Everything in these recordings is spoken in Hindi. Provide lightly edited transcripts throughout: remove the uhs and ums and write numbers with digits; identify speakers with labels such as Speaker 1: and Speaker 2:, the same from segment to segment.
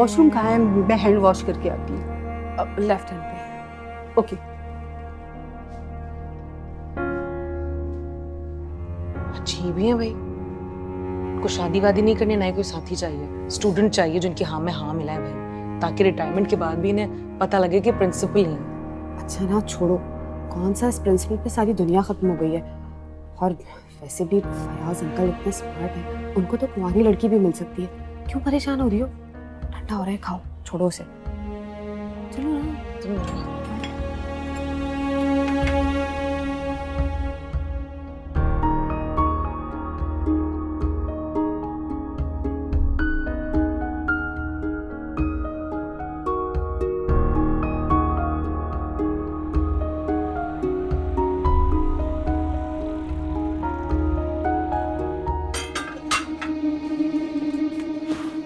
Speaker 1: वॉशरूम कहाँ है? मैं हैंड वॉश करके आती हूँ।
Speaker 2: लेफ्ट हैंड पे।
Speaker 1: ओके।
Speaker 2: अजीब ही है भाई, को शादी वादी नहीं करनी, ना ही कोई साथी चाहिए, स्टूडेंट चाहिए जिनकी हाँ में हाँ मिलाए भाई, ताकि रिटायरमेंट के बाद भी इन्हें पता लगे कि प्रिंसिपल ही है।
Speaker 3: अच्छा ना छोड़ो, कौन सा इस प्रिंसिपल पे सारी दुनिया खत्म हो गई है। और वैसे भी फयाज अंकल इतने स्मार्ट है, उनको तो कुंवारी लड़की भी मिल सकती है। क्यों परेशान हो रही हो? ठंडा हो रहा है, खाओ, छोड़ो उसे। चलो ना
Speaker 2: तुम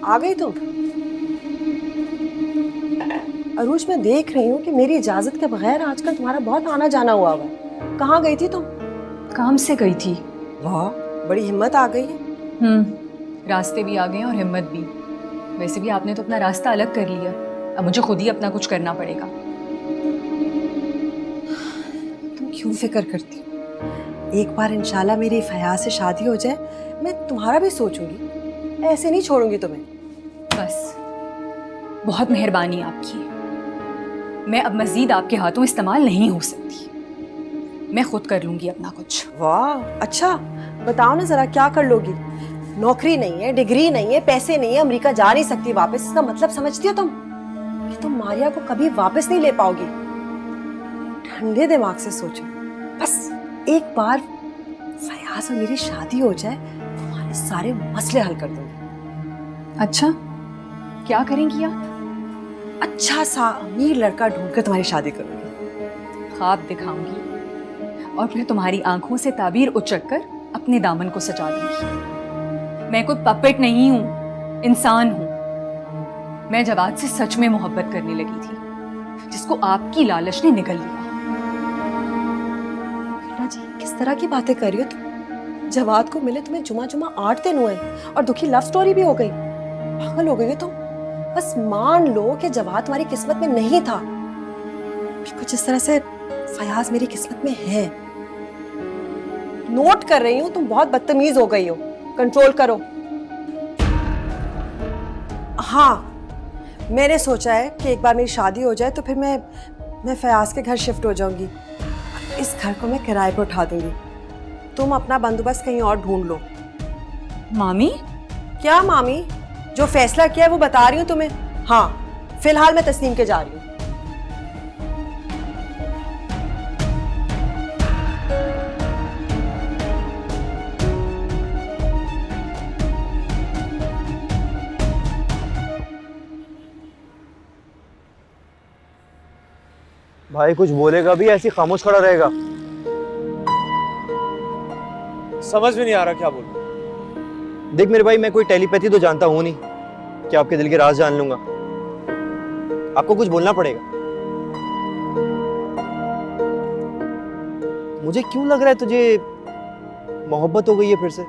Speaker 4: आ गई तुम? अरूज, मैं देख रही हूँ कि मेरी इजाजत के बगैर आजकल तुम्हारा बहुत आना जाना हुआ है। कहाँ गई थी तुम?
Speaker 5: काम से गई थी।
Speaker 4: वाह, बड़ी हिम्मत आ गई है।
Speaker 5: रास्ते भी आ गए हैं और हिम्मत भी। वैसे भी आपने तो अपना रास्ता अलग कर लिया, अब मुझे खुद ही अपना कुछ करना पड़ेगा।
Speaker 4: तुम क्यों फिक्र करती हो? एक बार इंशाल्लाह मेरी फयाज से शादी हो जाए, मैं तुम्हारा भी सोचूंगी, ऐसे नहीं छोड़ूंगी तुम्हें।
Speaker 5: बस, बहुत मेहरबानी आपकी। मैं अब मजीद आपके हाथों इस्तेमाल नहीं हो सकती। मैं खुद कर लूंगी अपना कुछ।
Speaker 4: वाह, अच्छा बताओ ना जरा, क्या कर लोगी? नौकरी नहीं है, डिग्री नहीं है, पैसे नहीं है, अमेरिका जा नहीं सकती वापस। इसका मतलब समझती हो तुम कि तुम मारिया को कभी वापस नहीं ले पाओगी? ठंडे दिमाग से सोचो। बस एक बार फयाज और मेरी शादी हो जाए, तुम्हारे सारे मसले हल कर दूंगी।
Speaker 5: अच्छा, क्या करेंगी आप?
Speaker 4: अच्छा सा अमीर लड़का ढूंढकर तुम्हारी शादी करूंगी।
Speaker 5: ख्वाब दिखाऊंगी और फिर तुम्हारी आंखों से ताबीर उचक कर अपने दामन को सजा दूंगी। मैं कोई पपेट नहीं हूं, इंसान हूं। मैं जवाद से सच में मोहब्बत करने लगी थी, जिसको आपकी लालच ने निगल लिया।
Speaker 4: बेटा जी, किस तरह की बातें कर रही हो तुम? जवाद को मिले तुम्हें जुमा जुमा 8 दिन हुए और दुखी लव स्टोरी भी हो गई। पागल हो गई हो तुम? बस मान लो कि जवाद तुम्हारी किस्मत में नहीं था, कुछ इस तरह से फयाज मेरी किस्मत में है। नोट कर रही हूँ, तुम बहुत बदतमीज हो गई हो, कंट्रोल करो। हाँ, मैंने सोचा है कि एक बार मेरी शादी हो जाए तो फिर मैं फयाज के घर शिफ्ट हो जाऊंगी। इस घर को मैं किराए पर उठा दूंगी। तुम अपना बंदोबस्त कहीं और ढूंढ लो।
Speaker 5: मामी?
Speaker 4: क्या मामी? जो फैसला किया है वो बता रही हूँ तुम्हें। हाँ, फिलहाल मैं तस्नीम के जा रही हूँ।
Speaker 6: भाई कुछ बोलेगा भी, ऐसी खामोश खड़ा रहेगा?
Speaker 7: समझ में नहीं आ रहा क्या बोलूं।
Speaker 6: देख मेरे भाई, मैं कोई टेलीपैथी तो जानता हूँ नहीं कि आपके दिल के राज जान लूंगा। आपको कुछ बोलना पड़ेगा। मुझे क्यों लग रहा है तुझे मोहब्बत हो गई है फिर से।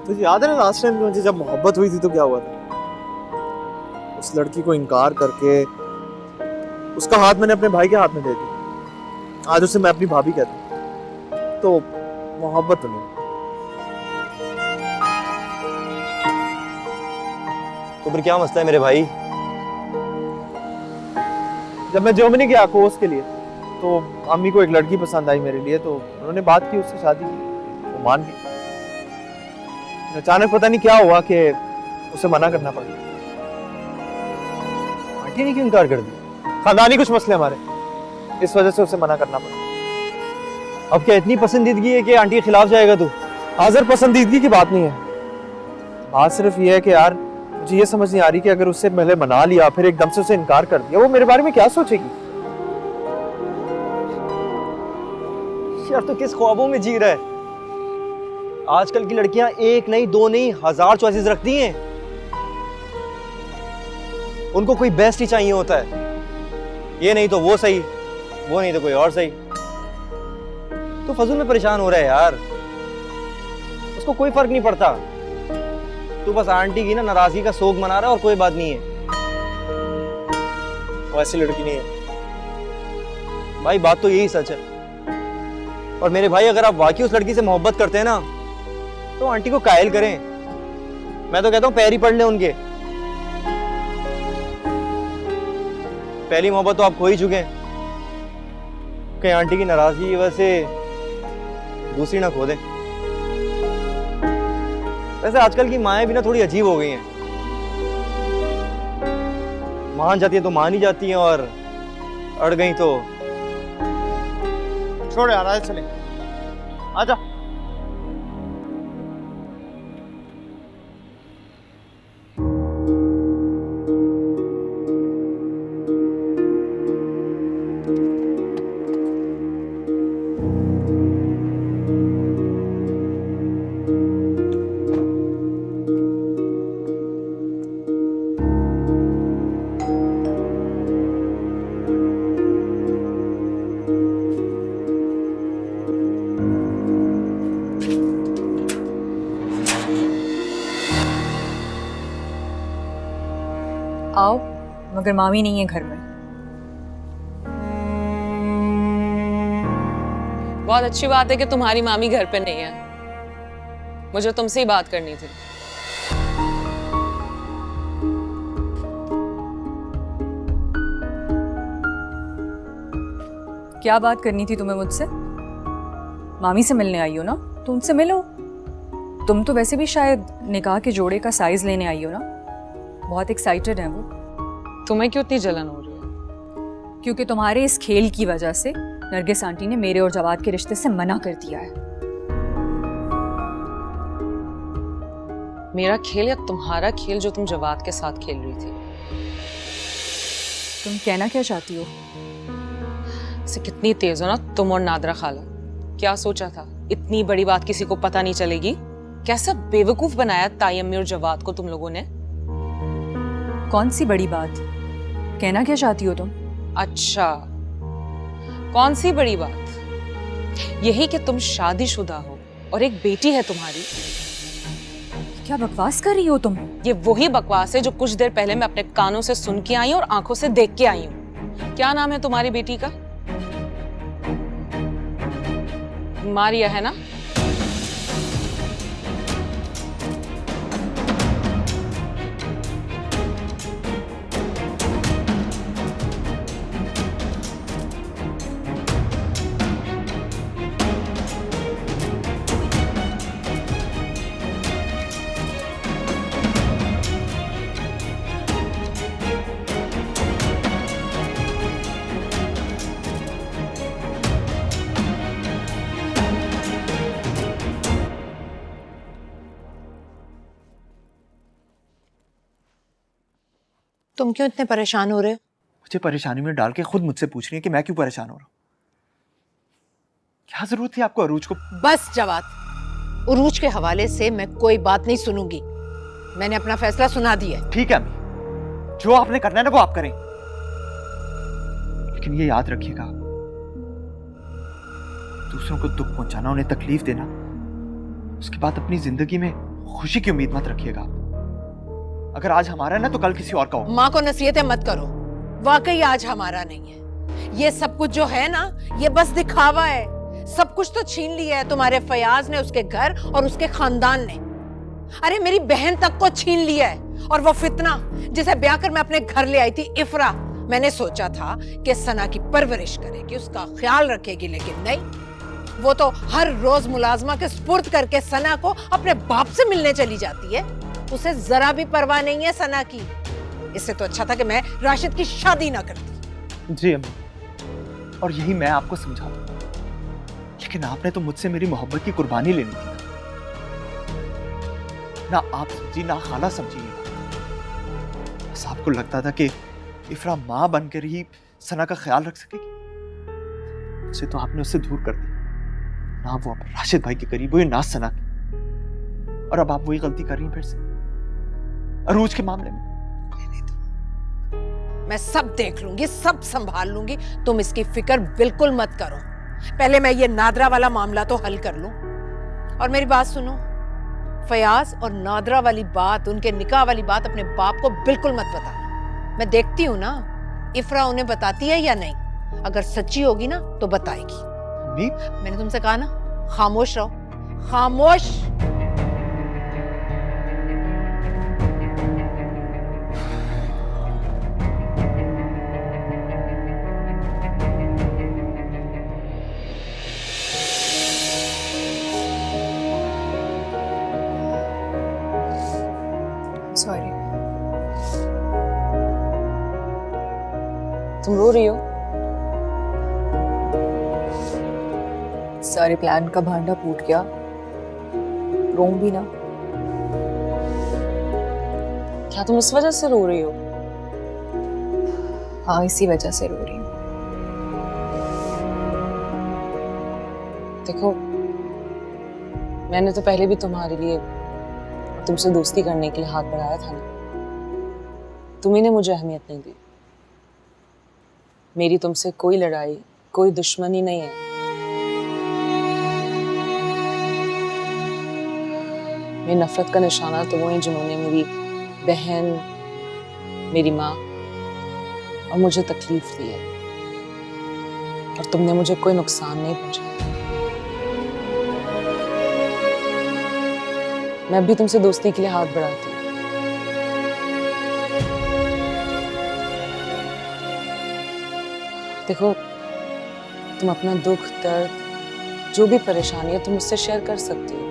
Speaker 7: तुझे याद है ना लास्ट टाइम मुझे जब मोहब्बत हुई थी तो क्या हुआ था? उस लड़की को इनकार करके उसका हाथ मैंने अपने भाई के हाथ में दे दिया। आज उसे मैं अपनी भाभी कहता हूँ, तो मोहब्बत तो नहीं।
Speaker 6: तो फिर क्या मसला है मेरे भाई?
Speaker 7: जब मैं जर्मनी गया कोर्स के लिए तो अम्मी को एक लड़की पसंद आई मेरे लिए, तो उन्होंने बात की, उससे शादी की, वो मान गई। अचानक पता नहीं क्या हुआ कि उसे मना करना पड़ा।
Speaker 6: आंटी ने क्यों इनकार कर दिया?
Speaker 7: खानदानी कुछ मसले हमारे, इस वजह से उसे मना करना पड़ा।
Speaker 6: अब क्या इतनी पसंदीदगी है कि आंटी के खिलाफ जाएगा तू?
Speaker 7: हाजिर पसंदीदगी की बात नहीं है, बात सिर्फ ये है कि यार मुझे ये समझ नहीं आ रही कि अगर उससे पहले मना लिया फिर एकदम से उसे इनकार कर दिया, वो मेरे बारे में क्या सोचेगी?
Speaker 6: यार तो किस ख्वाबों में जी रहा है? आजकल की लड़कियां एक नहीं, दो नहीं, 1000 चॉइसेस रखती हैं। उनको कोई बेस्ट ही चाहिए होता है। ये नहीं तो वो सही, वो नहीं तो कोई और सही। तो फजूल में परेशान हो रहा है यार, उसको कोई फर्क नहीं पड़ता। तू बस आंटी की ना नाराजगी का शोक मना रहा है और कोई बात नहीं है।
Speaker 7: वो ऐसी लड़की नहीं है।
Speaker 6: भाई बात तो यही सच है। और मेरे भाई अगर आप वाकई उस लड़की से मोहब्बत करते हैं ना तो आंटी को कायल करें। मैं तो कहता हूँ पैर ही पड़ ले उनके। पहली मोहब्बत तो आप खो ही चुके हैं, कहीं आंटी की नाराजगी की वजह से दूसरी ना खो दे। वैसे आजकल की माएं भी ना थोड़ी अजीब हो गई हैं। मान जाती है तो मान ही जाती हैं और अड़ गई तो
Speaker 7: छोड़ यार, आए चले, आजा।
Speaker 5: आओ, मगर मामी नहीं है घर में।
Speaker 2: बहुत अच्छी बात है कि तुम्हारी मामी घर पे नहीं है। मुझे तुमसे ही बात करनी थी।
Speaker 5: क्या बात करनी थी तुम्हें मुझसे? मामी से मिलने आई हो ना, तो उनसे मिलो। तुम तो वैसे भी शायद निकाह के जोड़े का साइज लेने आई हो ना। बहुत एक्साइटेड हैं वो।
Speaker 2: तुम्हें क्यों इतनी जलन हो रही है?
Speaker 5: क्योंकि तुम्हारे इस खेल की वजह से नरगिस आंटी ने मेरे और जवाद के रिश्ते से मना कर दिया है।
Speaker 2: मेरा खेल या तुम्हारा खेल जो तुम जवाद के साथ खेल रही थी?
Speaker 5: तुम कहना क्या चाहती हो?
Speaker 2: से कितनी तेज हो ना तुम और नादरा खाला। क्या सोचा था इतनी बड़ी बात किसी को पता नहीं चलेगी? कैसा बेवकूफ बनाया ताई अम्मी और जवाद को तुम लोगों ने।
Speaker 5: कौन सी बड़ी बात? कहना क्या चाहती हो तुम?
Speaker 2: अच्छा, कौन सी बड़ी बात? यही कि तुम शादीशुदा हो और एक बेटी है तुम्हारी।
Speaker 5: क्या बकवास कर रही हो तुम?
Speaker 2: ये वही बकवास है जो कुछ देर पहले मैं अपने कानों से सुन के आई हूँ और आंखों से देख के आई हूँ। क्या नाम है तुम्हारी बेटी का? मारिया है ना?
Speaker 8: तुम क्यों इतने परेशान हो रहे हो?
Speaker 7: मुझे परेशानी में डाल के खुद मुझसे पूछ रही है कि मैं क्यों परेशान हो रहा हूँ। क्या जरूरत थी आपको अरूज को?
Speaker 8: बस जवाद, उरूज के हवाले से मैं कोई बात नहीं सुनूंगी। मैंने अपना फैसला सुना दिया है।
Speaker 7: ठीक है अम्मी, जो आपने करना है ना वो आप करें, लेकिन ये याद रखिएगा, दूसरों को दुख पहुंचाना, उन्हें तकलीफ देना, उसके बाद अपनी जिंदगी में खुशी की उम्मीद मत रखिएगा। अगर आज हमारा है ना तो कल किसी और का हो।
Speaker 8: माँ को नसीहतें मत करो, वाकई आज हमारा नहीं है। ये सब कुछ जो है ना, ये बस दिखावा है। सब कुछ तो छीन लिया है तुम्हारे फयाज ने, उसके घर और उसके खानदान ने। अरे मेरी बहन तक को छीन लिया है। और वो फितना जिसे ब्याह कर मैं अपने घर ले आई थी, इफ्रा, मैंने सोचा था कि सना की परवरिश करेगी, उसका ख्याल रखेगी, लेकिन नहीं। वो तो हर रोज मुलाजमा के सुपुर्द करके सना को अपने बाप से मिलने चली जाती है। उसे जरा भी परवाह नहीं है सना की। इससे तो अच्छा था कि मैं राशिद की शादी ना करती।
Speaker 7: जी अम्मी, और यही मैं आपको समझा दूं, लेकिन आपने तो मुझसे मेरी मोहब्बत की कुर्बानी लेनी थी ना। आप समझी ना खाला समझी। बस आपको लगता था कि इफ्रा माँ बनकर ही सना का ख्याल रख सकेगी। उसे तो आपने उससे दूर कर दिया। ना वो अब राशिद भाई के करीब हुई, ना सना की। और अब आप वही गलती कर रही हैं फिर से अरूज के मामले में।
Speaker 8: मैं सब देख लूंगी, सब संभाल लूंगी। तुम इसकी फिक्र बिल्कुल मत करो। पहले मैं ये नादरा वाला मामला तो हल कर लूं। और मेरी बात सुनो, फयाज और नादरा वाली बात, उनके निकाह वाली बात अपने बाप को बिल्कुल मत बताना। मैं देखती हूँ ना इफ्रा उन्हें बताती है या नहीं। अगर सच्ची होगी ना तो बताएगी।
Speaker 7: अम्मी
Speaker 8: मैंने तुमसे कहा ना, खामोश रहो, खामोश।
Speaker 2: सॉरी। तुम रो रही हो?
Speaker 5: सारे प्लान का भांडा फूट गया, रो भी ना।
Speaker 2: क्या तुम इस वजह से रो रही हो?
Speaker 5: हाँ, इसी वजह से रो रही हूँ।
Speaker 2: देखो, मैंने तो पहले भी तुम्हारे लिए, तुमसे दोस्ती करने के लिए हाथ बढ़ाया था ना। तुम्ही ने मुझे अहमियत नहीं दी। मेरी तुमसे कोई लड़ाई, कोई दुश्मनी नहीं है। मेरी नफरत का निशाना तो वो हैं जिन्होंने मेरी बहन, मेरी माँ और मुझे तकलीफ दी है, और तुमने मुझे कोई नुकसान नहीं पहुंचाया। मैं भी तुमसे दोस्ती के लिए हाथ बढ़ाती हूँ। देखो, तुम अपना दुख, दर्द, जो भी परेशानी है तुम मुझसे शेयर कर सकती हो।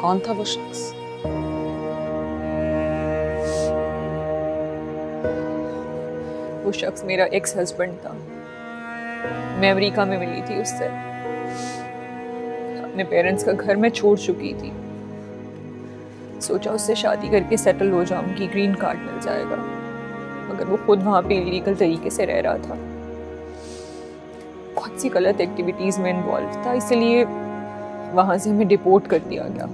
Speaker 2: कौन था वो शख्स?
Speaker 5: वो शख्स मेरा एक्स हस्बैंड था। मैं अमेरिका में मिली थी उससे। अपने पेरेंट्स का घर मैं छोड़ चुकी थी। सोचा उससे शादी करके सेटल हो जाऊंगी, ग्रीन कार्ड मिल जाएगा। मगर वो खुद वहाँ पे इलीगल तरीके से रह रहा था, बहुत सी गलत एक्टिविटीज में इन्वॉल्व था, इसलिए वहाँ से हमें डिपोर्ट कर दिया गया।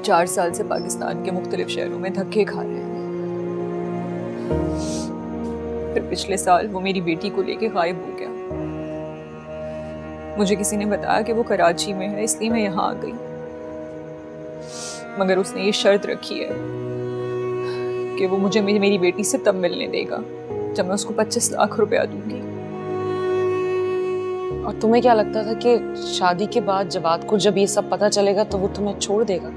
Speaker 5: 4 साल से पाकिस्तान के मुख्तलिफ शहरों में धक्के खा रहे हैं। फिर पिछले साल वो मेरी बेटी को लेके गायब हो गया। मुझे किसी ने बताया कि वो कराची में है, इसलिए मैं यहाँ आ गई। मगर उसने ये शर्त रखी है कि वो मुझे मेरी बेटी से तब मिलने देगा जब मैं उसको 25 लाख रुपया दूंगी।
Speaker 2: और तुम्हें क्या लगता था कि शादी के बाद जवाद को जब ये सब पता चलेगा तो वो तुम्हें छोड़ देगा?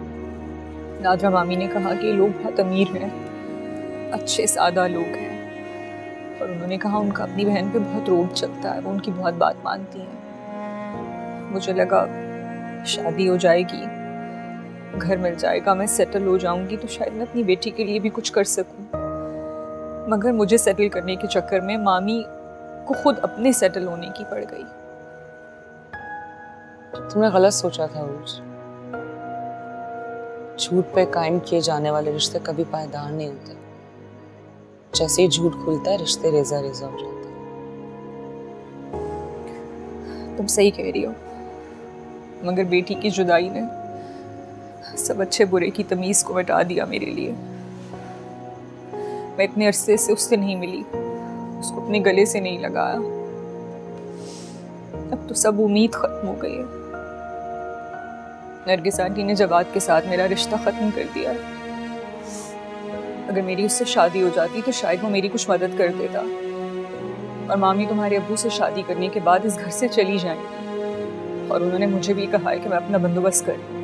Speaker 5: नादरा मामी ने कहा कि लोग बहुत अमीर हैं, अच्छे सादा लोग हैं, और उन्होंने कहा उनका अपनी बहन पे बहुत रोब चलता है, वो उनकी बहुत बात मानती हैं। मुझे लगा शादी हो जाएगी, घर मिल जाएगा, मैं सेटल हो जाऊंगी तो शायद मैं अपनी बेटी के लिए भी कुछ कर सकूं। मगर मुझे सेटल करने के चक्कर में मामी को खुद अपने सेटल होने की पड़ गई।
Speaker 2: तुमने गलत सोचा था उर्ज। झूठ पे कायम किए जाने वाले रिश्ते कभी पायदार नहीं होते। जैसे ही झूठ खुलता है रिश्ते रेजा रेजा हो जाते हैं।
Speaker 5: तुम सही कह रही हो, मगर बेटी की जुदाई ने सब अच्छे बुरे की तमीज को मिटा दिया मेरे लिए। मैं इतने अरसे से उससे नहीं मिली, उसको अपने गले से नहीं लगाया। अब तो सब उम्मीद खत्म हो गई है। नरगिस आंटी ने जवाद के साथ मेरा रिश्ता खत्म कर दिया है। अगर मेरी उससे शादी हो जाती तो शायद वो मेरी कुछ मदद कर देता, और मामी तुम्हारे अब्बू से शादी करने के बाद इस घर से चली जाएंगी, और उन्होंने मुझे भी कहा है कि मैं अपना बंदोबस्त कर लूं।